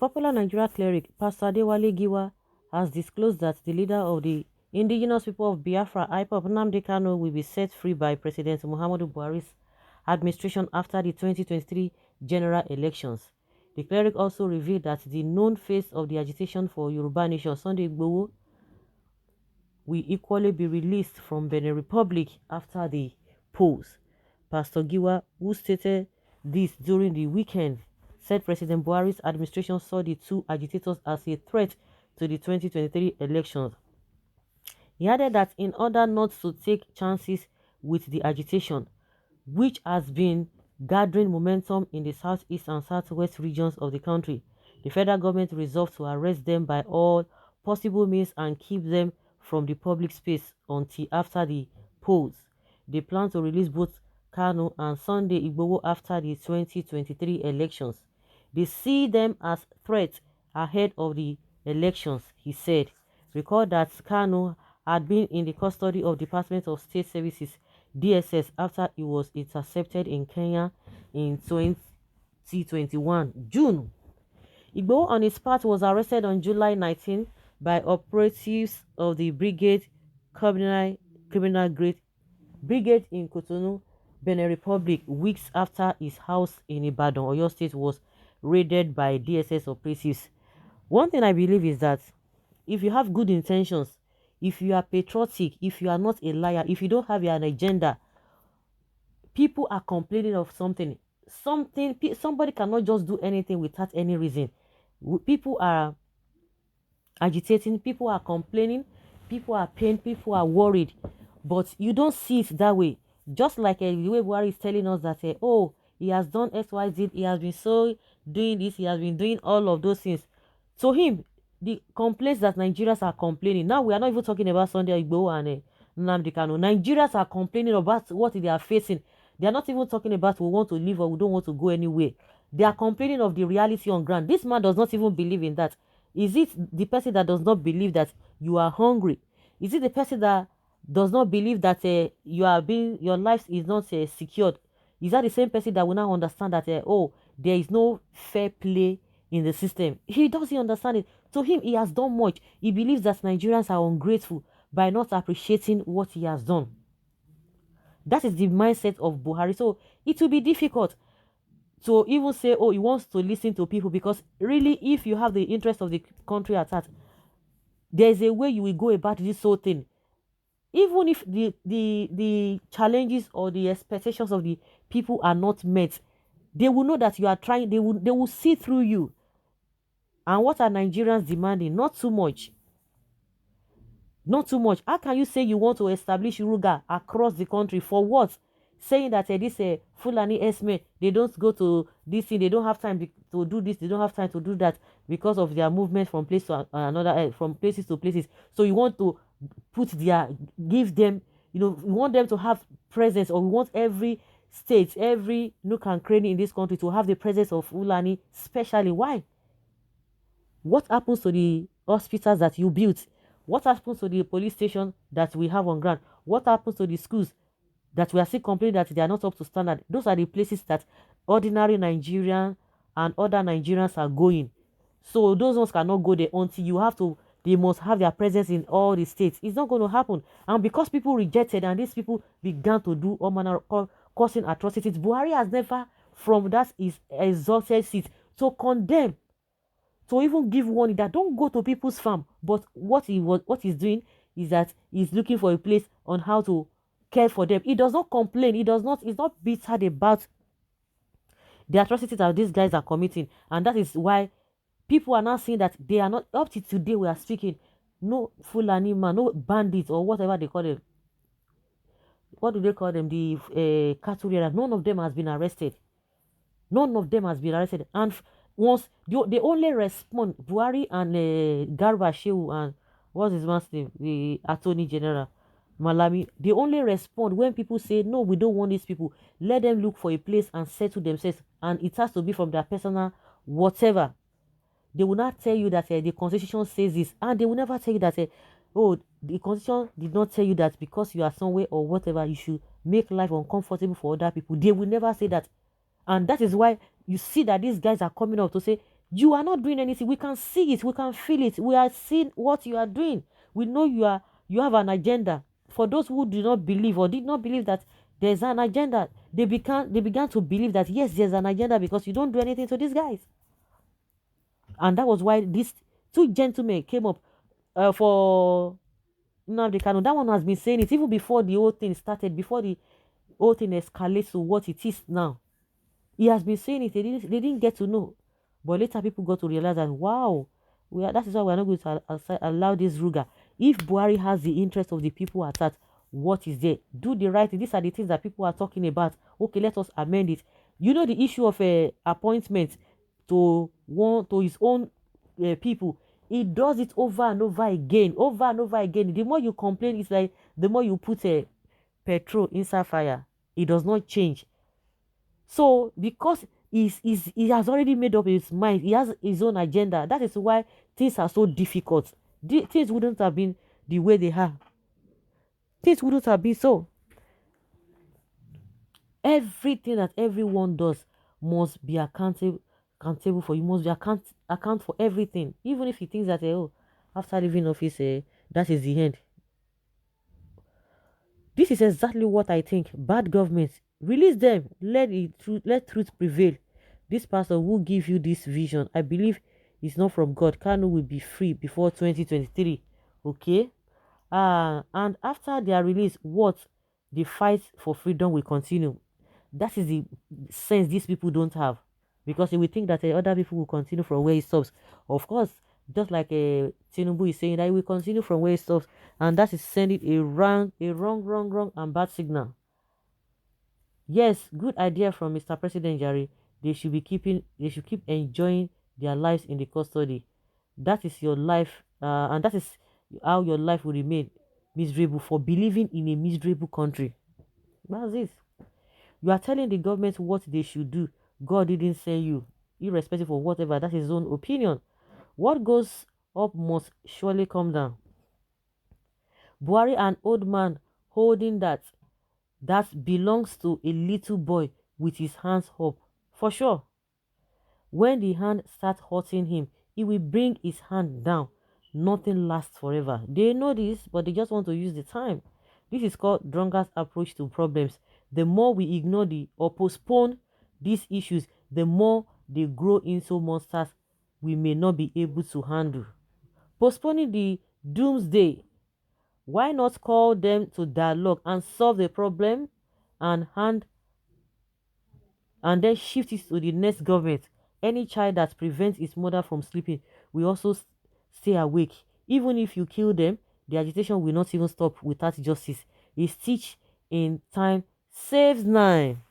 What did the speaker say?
popular Nigeria cleric, Pastor Adewale Giwa, has disclosed that the leader of the indigenous people of Biafra, IPOB, Nnamdi Kanu, will be set free by President Muhammadu Buhari's administration after the 2023 general elections. The cleric also revealed that the known face of the agitation for Yoruba Nation, Sunday Igboho, will equally be released from Benin Republic after the polls. Pastor Giwa, who stated this during the weekend, said President Buhari's administration saw the two agitators as a threat to the 2023 elections. He added that in order not to take chances with the agitation, which has been gathering momentum in the southeast and southwest regions of the country, the federal government resolved to arrest them by all possible means and keep them from the public space until after the polls. They plan to release both Kanu and Sunday Igboho after the 2023 elections. They see them as threats ahead of the elections, he said. Recall that Kanu had been in the custody of Department of State Services DSS after he was intercepted in Kenya in 2021 June. Igboho on his part was arrested on July 19 by operatives of the Criminal Brigade in Cotonou, Benin Republic, weeks after his house in Ibadan, Oyo State, was raided by DSS operatives. One thing I believe is that if you have good intentions, if you are patriotic, if you are not a liar, if you don't have an agenda, people are complaining of something. Somebody cannot just do anything without any reason. People are agitating, people are complaining, people are pained, people are worried, but you don't see it that way. Just like the way Buhari is telling us that, oh, he has done XYZ, he has been so doing this, he has been doing all of those things. To him, the complaints that Nigerians are complaining, now we are not even talking about Sunday Igboho and Nnamdi Kanu. Nigerians are complaining about what they are facing. They are not even talking about we want to leave or we don't want to go anywhere. They are complaining of the reality on ground. This man does not even believe in that. Is it the person that does not believe that you are hungry? Is it the person that does not believe that your life is not secured? Is that the same person that will now understand that oh, there is no fair play in the system? He doesn't understand it. To him, he has done much. He believes that Nigerians are ungrateful by not appreciating what he has done. That is the mindset of Buhari. So it will be difficult to even say, oh, he wants to listen to people, because really, if you have the interest of the country at heart, there is a way you will go about this whole thing. Even if the challenges or the expectations of the people are not met, they will know that you are trying. They will see through you. And what are Nigerians demanding? Not too much. Not too much. How can you say you want to establish Ruga across the country? For what? Saying that this Fulani Esme, they don't go to this thing, they don't have time to do this, they don't have time to do that because of their movement from place to another, from places to places. So you want to give them, you want them to have presence, or we want every state, every nook and cranny in this country to have the presence of Fulani, especially. Why? What happens to the hospitals that you built? What happens to the police station that we have on ground? What happens to the schools that we are still complaining that they are not up to standard? Those are the places that ordinary Nigerians and other Nigerians are going. So those ones cannot go there until they must have their presence in all the states. It's not going to happen. And because people rejected and these people began to do all manner of causing atrocities, Buhari has never, from that his exalted seat, to condemn, to even give warning that don't go to people's farm. But what he's doing is that he's looking for a place on how to care for them. He does not complain. He's not bitter about the atrocities that these guys are committing. And that is why people are now saying that they are not, up to today we are speaking, no Fulani man, no bandits or whatever they call them. What do they call them? The cattle. None of them has been arrested. None of them has been arrested. And once they only respond, Buhari and Garba Shehu and what's his man's name, the Attorney General Malami, they only respond when people say no, we don't want these people. Let them look for a place and settle themselves, and it has to be from their personal whatever. They will not tell you that the constitution says this, and they will never tell you that oh, the constitution did not tell you that because you are somewhere or whatever you should make life uncomfortable for other people. They will never say that. And that is why you see that these guys are coming out to say You are not doing anything. We can see it. We can feel it. We are seeing what you are doing. We know you have an agenda. For those who do not believe or did not believe that there's an agenda, they began to believe that yes, there's an agenda because you don't do anything to these guys. And that was why these two gentlemen came up for Nnamdi Kanu. That one has been saying it even before the whole thing started, before the whole thing escalates to what it is now. He has been saying it. They didn't get to know. But later people got to realize that, wow, that is why we're not going to allow this Ruga. If Buhari has the interest of the people at heart, what is there? Do the right thing. These are the things that people are talking about. Okay, let us amend it. You know the issue of appointment to his own people. He does it over and over again, over and over again. The more you complain, it's like the more you put petrol inside fire. It does not change. So because he has already made up his mind, he has his own agenda. That is why things are so difficult. Things wouldn't have been the way they are. Things wouldn't have been so. Everything that everyone does must be accountable for. You must be account for everything, even if he thinks that oh, after leaving office, that is the end. This is exactly what I think. Bad government, release them. Let truth prevail. This pastor who give you this vision, I believe, is not from God. Kanu will be free before 2023. Okay. And after their release, what the fight for freedom will continue. That is the sense these people don't have, because they will think that other people will continue from where it stops. Of course, just like Tinubu is saying that he will continue from where it stops, and that is sending a wrong, and bad signal. Yes, good idea from Mr. President Jari. They should keep enjoying their lives in the custody. That is your life, and that is how your life will remain miserable for believing in a miserable country. That's it. You are telling the government what they should do. God didn't send you, irrespective of whatever. That's his own opinion. What goes up must surely come down. Buhari, an old man holding that belongs to a little boy with his hands up. For sure. When the hand starts hurting him, he will bring his hand down. Nothing lasts forever. They know this, but they just want to use the time. This is called drunkard's approach to problems. The more we ignore or postpone these issues, the more they grow into monsters we may not be able to handle. Postponing the doomsday. Why not call them to dialogue and solve the problem and then shift it to the next government? Any child that prevents its mother from sleeping will also stay awake. Even if you kill them, the agitation will not even stop without justice. A stitch in time saves nine.